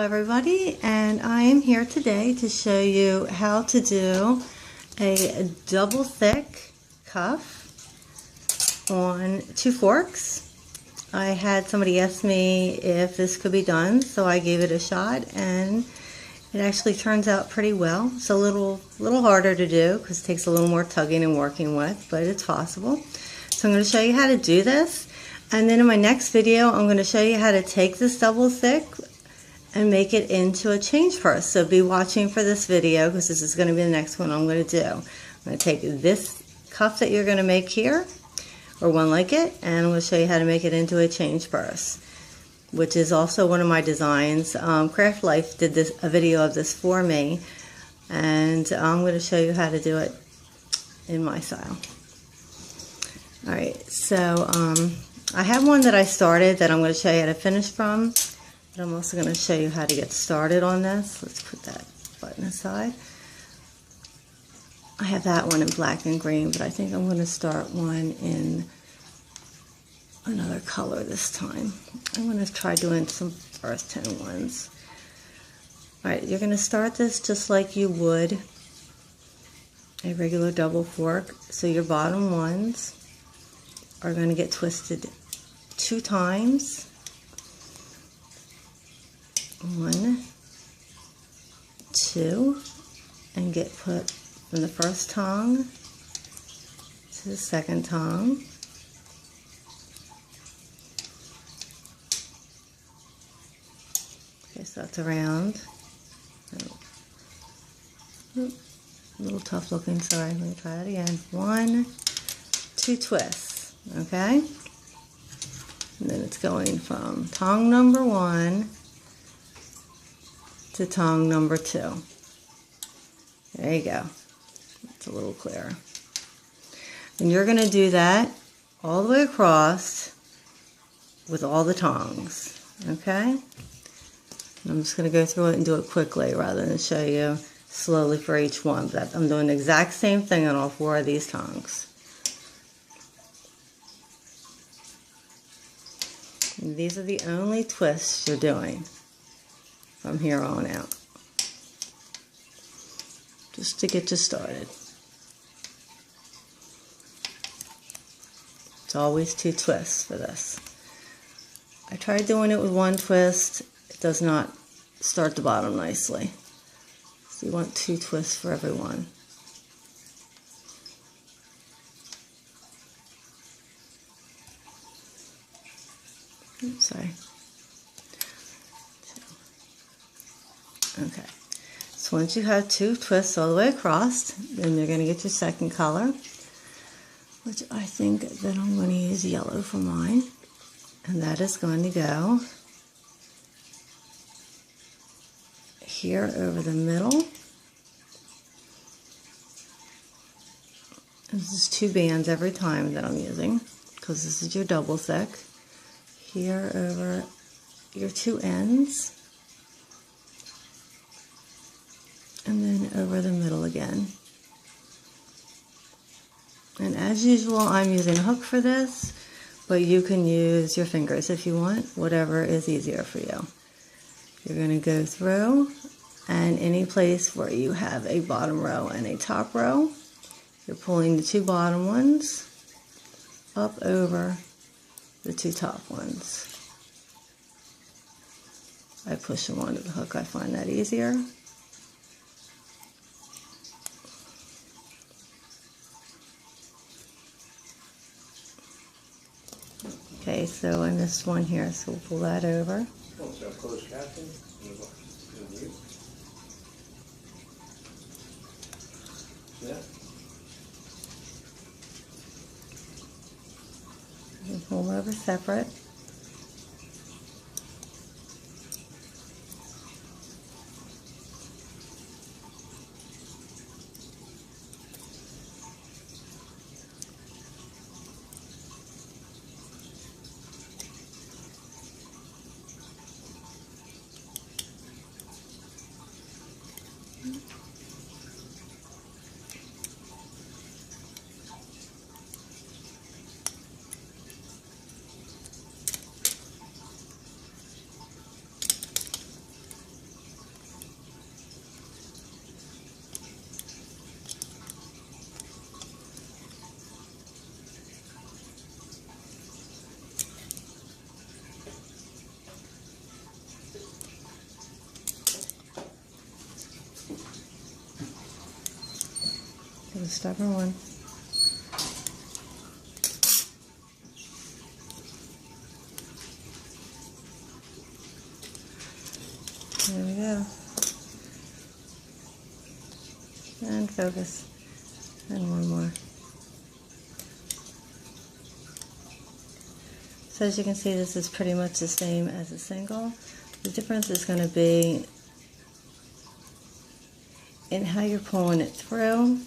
everybody, and I am here today to show you how to do a double thick cuff on 2 forks. I had somebody ask me if this could be done, so I gave it a shot, and it actually turns out pretty well. It's a little harder to do because it takes a little more tugging and working with, but it's possible. So I'm going to show you how to do this, and then in my next video I'm going to show you how to take this double thick and make it into a change purse. So be watching for this video because this is going to be the next one I'm going to do. I'm going to take this cuff that you're going to make here, or one like it, and I'm going to show you how to make it into a change purse, which is also one of my designs. Craft Life did a video of this for me, and I'm going to show you how to do it in my style. Alright, so I have one that I started that I'm going to show you how to finish from. But I'm also going to show you how to get started on this. Let's put that button aside. I have that one in black and green, but I think I'm going to start one in another color this time. I'm going to try doing some earth tone ones. Alright, you're going to start this just like you would a regular double fork. So your bottom ones are going to get twisted 2 times. 1, 2, and get put from the first tongue to the second tongue. Okay, so that's around. A little tough looking, sorry, let me try that again. 1, 2 twists, okay? And then it's going from tongue number 1 to tongue number 2. There you go. It's a little clearer. And you're going to do that all the way across with all the tongues. Okay? I'm just going to go through it and do it quickly rather than show you slowly for each one. But I'm doing the exact same thing on all 4 of these tongues. And these are the only twists you're doing from here on out, just to get you started. It's always 2 twists for this. I tried doing it with 1 twist. It does not start the bottom nicely. So you want 2 twists for every one. Oops, sorry. Okay, so once you have 2 twists all the way across, then you're going to get your second color, which I think that I'm going to use yellow for mine, and that is going to go here over the middle. This is 2 bands every time that I'm using, because this is your double thick. Here over your 2 ends. And then over the middle again. And as usual, I'm using a hook for this, but you can use your fingers if you want, whatever is easier for you. You're going to go through, and any place where you have a bottom row and a top row, you're pulling the 2 bottom ones up over the 2 top ones. I push them onto the hook, I find that easier. Okay, so in this one here, so we'll pull that over. And pull them over separate. stubborn one. There we go. And focus. And one more. So as you can see, this is pretty much the same as a single. The difference is going to be in how you're pulling it through.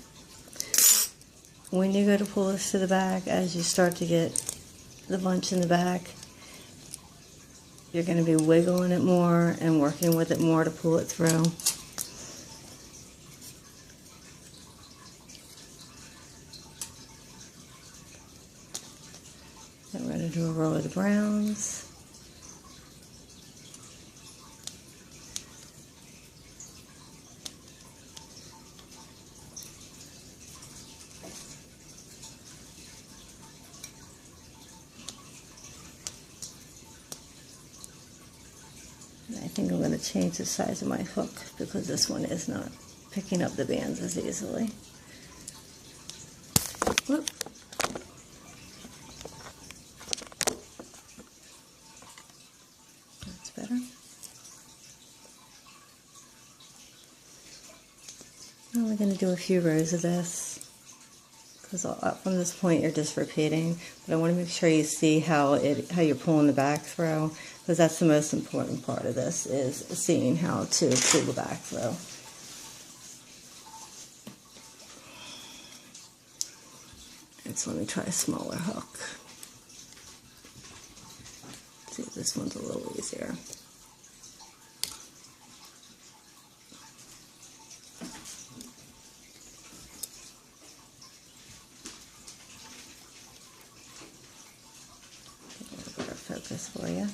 When you go to pull this to the back, as you start to get the bunch in the back, you're going to be wiggling it more and working with it more to pull it through. Then we're going to do a row of the browns. I think I'm going to change the size of my hook because this one is not picking up the bands as easily. Whoop. That's better. Now we're going to do a few rows of this because up from this point you're just repeating, but I want to make sure you see how you're pulling the back through, because that's the most important part of this, is seeing how to pull the back through. And so let me try a smaller hook. See if this one's a little easier. Focus for you.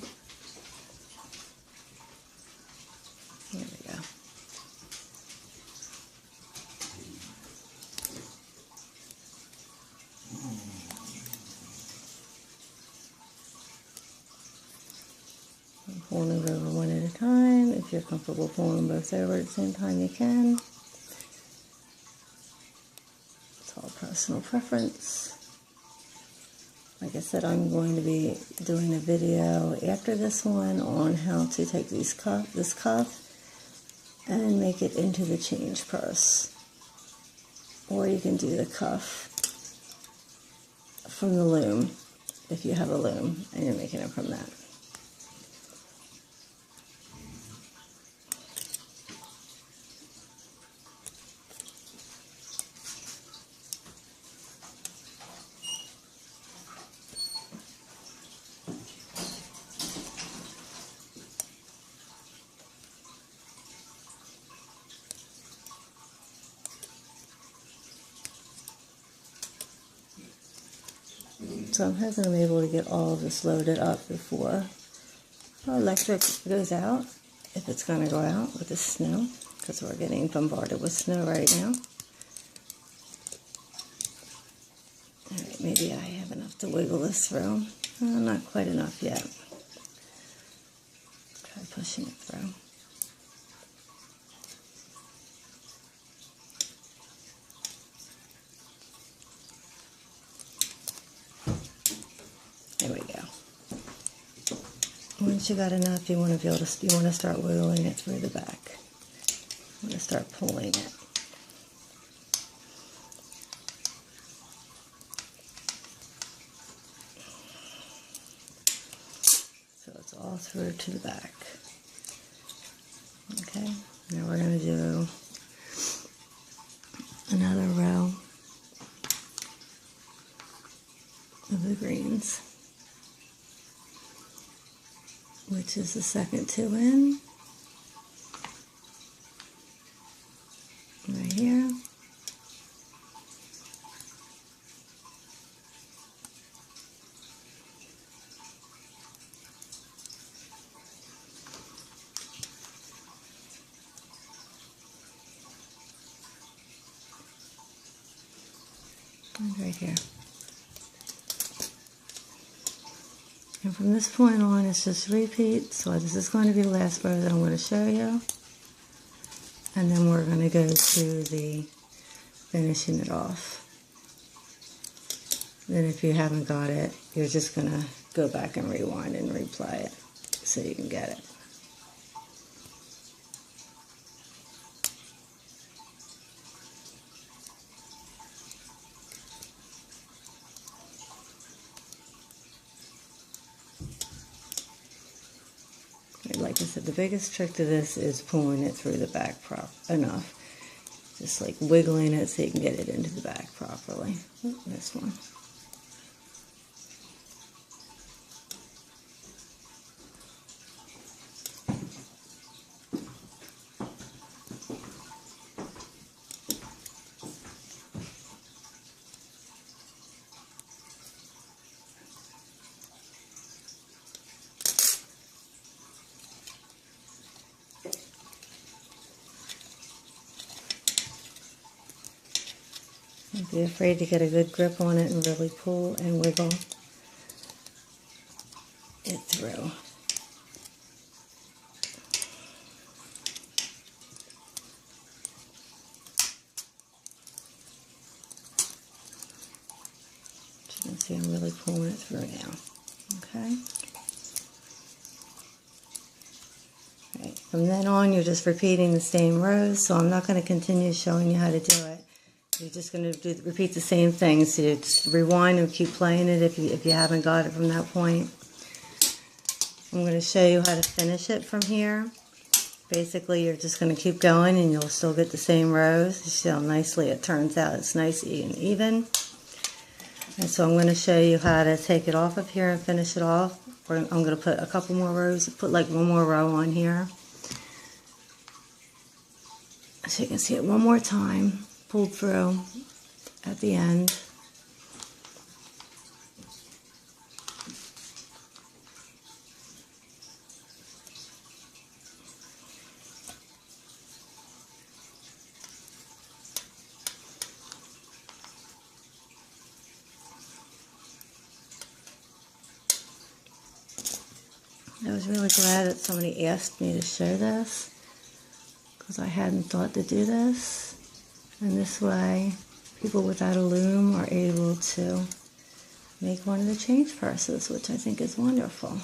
There we go. I'm pulling it over one at a time. If you're comfortable pulling them both over at the same time, you can. It's all personal preference. Like I said, I'm going to be doing a video after this one on how to take this cuff and make it into the change purse. Or you can do the cuff from the loom, if you have a loom and you're making it from that. So I'm hoping I'm able to get all of this loaded up before our electric goes out, if it's going to go out with the snow, because we're getting bombarded with snow right now. Alright, maybe I have enough to wiggle this through. Not quite enough yet. Try pushing it through. There we go. Once you got enough, you want to start wiggling it through the back. You want to start pulling it. So it's all through to the back. Okay, now we're going to do another row of the greens, which is the second two in, right here. And right here. And from this point on, it's just repeat. So this is going to be the last row that I'm going to show you. And then we're going to go to the finishing it off. Then if you haven't got it, you're just going to go back and rewind and replay it so you can get it. Like I said, the biggest trick to this is pulling it through the back enough. Just like wiggling it so you can get it into the back properly. Ooh, this one. Don't be afraid to get a good grip on it and really pull and wiggle it through. You can see I'm really pulling it through now. Okay. Right. From then on, you're just repeating the same rows, so I'm not going to continue showing you how to do it. You're just going to repeat the same thing. So you just rewind and keep playing it if you haven't got it from that point. I'm going to show you how to finish it from here. Basically, you're just going to keep going and you'll still get the same rows. You see how nicely it turns out. It's nice and even. And so I'm going to show you how to take it off of here and finish it off. I'm going to put a couple more rows, put like one more row on here. So you can see it one more time. Pulled through at the end. I was really glad that somebody asked me to show this because I hadn't thought to do this. And this way, people without a loom are able to make one of the change purses, which I think is wonderful.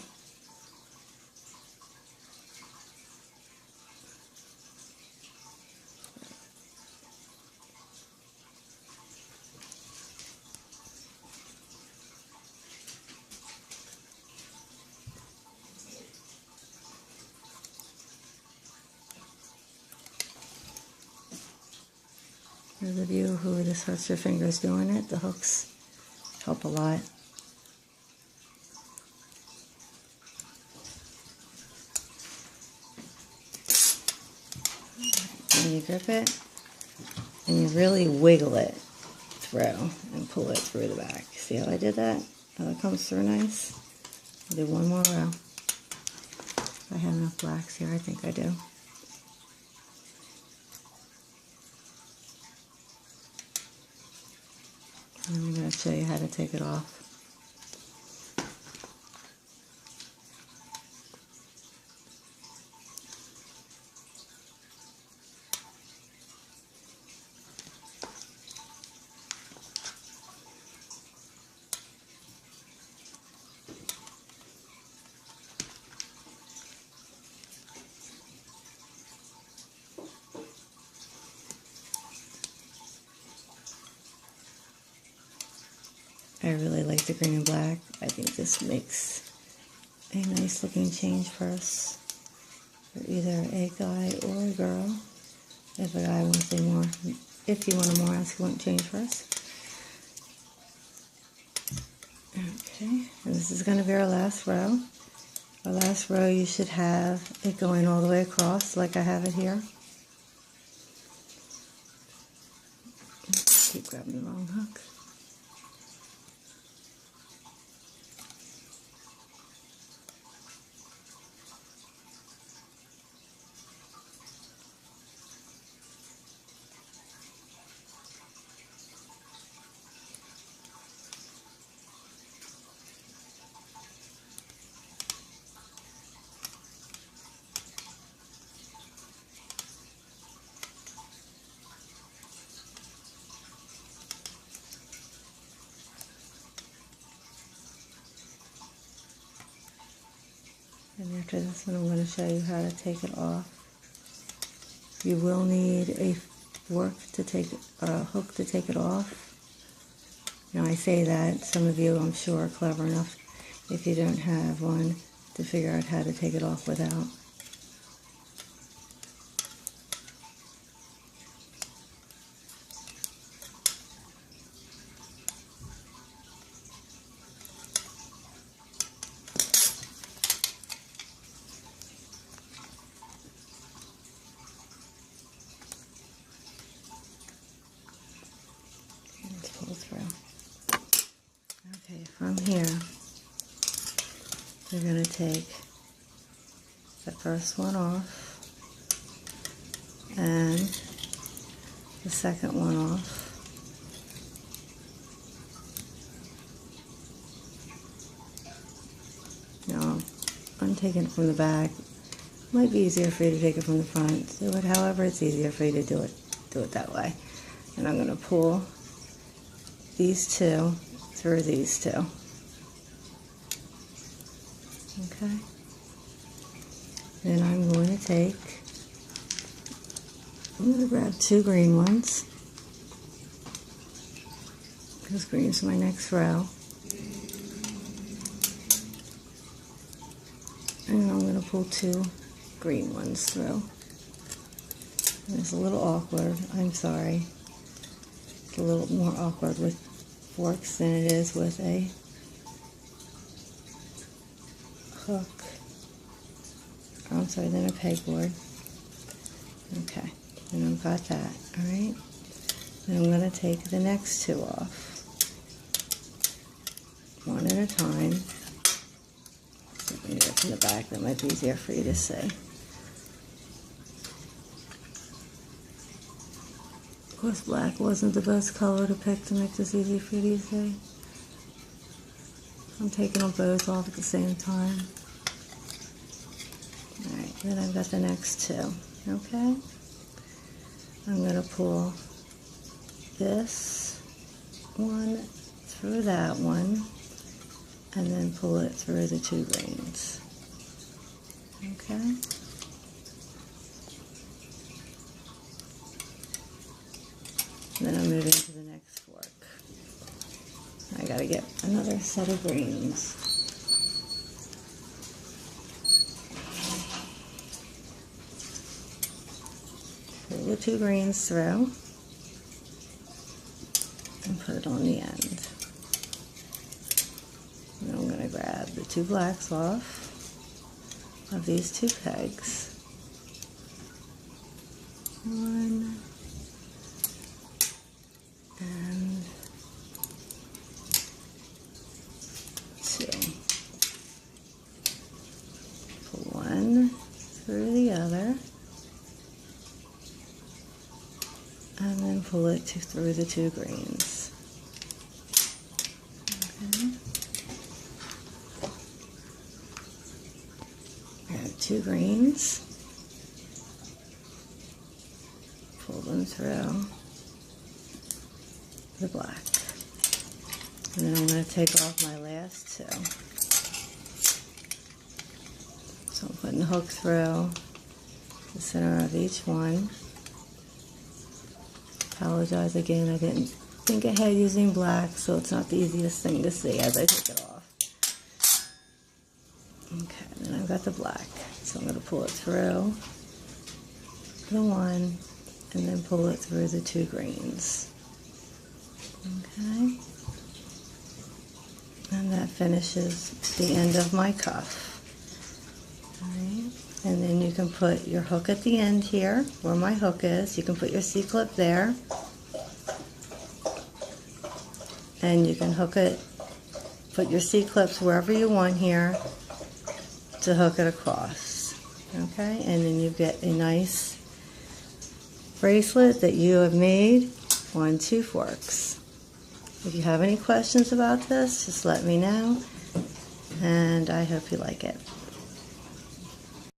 Those of you who this hurts your fingers doing it, the hooks help a lot. And you grip it, and you really wiggle it through and pull it through the back. See how I did that? How it comes through nice? I'll do one more row. If I have enough blacks here, I think I do. And I'm going to show you how to take it off. I really like the green and black. I think this makes a nice looking change purse for either a guy or a girl. If a guy wants a more, if you want a more masculine change purse. Okay, and this is going to be our last row. Our last row, you should have it going all the way across like I have it here. Keep grabbing the wrong hook. after this one, I'm going to show you how to take it off. You will need a fork to take it, or a hook to take it off. Now I say that, some of you I'm sure are clever enough, if you don't have one, to figure out how to take it off without. Let's pull through. Okay, from here, you're going to take the first one off and the second one off. Now, I'm taking it from the back. It might be easier for you to take it from the front. Do it however it's easier for you to do it that way. And I'm going to pull these two through these two. Okay. Then I'm going to grab two green ones, because green's my next row. And I'm going to pull two green ones through. And it's a little awkward, I'm sorry. It's a little more awkward with forks than it is with a hook. Oh, I'm sorry, then a pegboard. Okay, and I've got that, alright? Then I'm going to take the next two off, one at a time. So I'm going to get from the back, that might be easier for you to see. Of course, black wasn't the best color to pick to make this easy for you to see. I'm taking them both off at the same time. Alright, then I've got the next two, okay? I'm going to pull this one through that one, and then pull it through the two greens, okay? Then I'm moving to the next fork. I gotta get another set of greens. Pull the two greens through and put it on the end. And I'm gonna grab the two blacks off of these two pegs. One and two. Pull one through the other, and then pull it through the two greens. Okay. Grab two greens, pull them through the black. And then I'm going to take off my last two. So I'm putting the hook through the center of each one. Apologize again, I didn't think ahead using black, so it's not the easiest thing to see as I take it off. Okay, then I've got the black. So I'm going to pull it through the one and then pull it through the two greens. Okay, and that finishes the end of my cuff. Alright, and then you can put your hook at the end here, where my hook is. You can put your C-clip there, and you can hook it, put your C-clips wherever you want here to hook it across. Okay, and then you get a nice bracelet that you have made on two forks. If you have any questions about this, just let me know, and I hope you like it.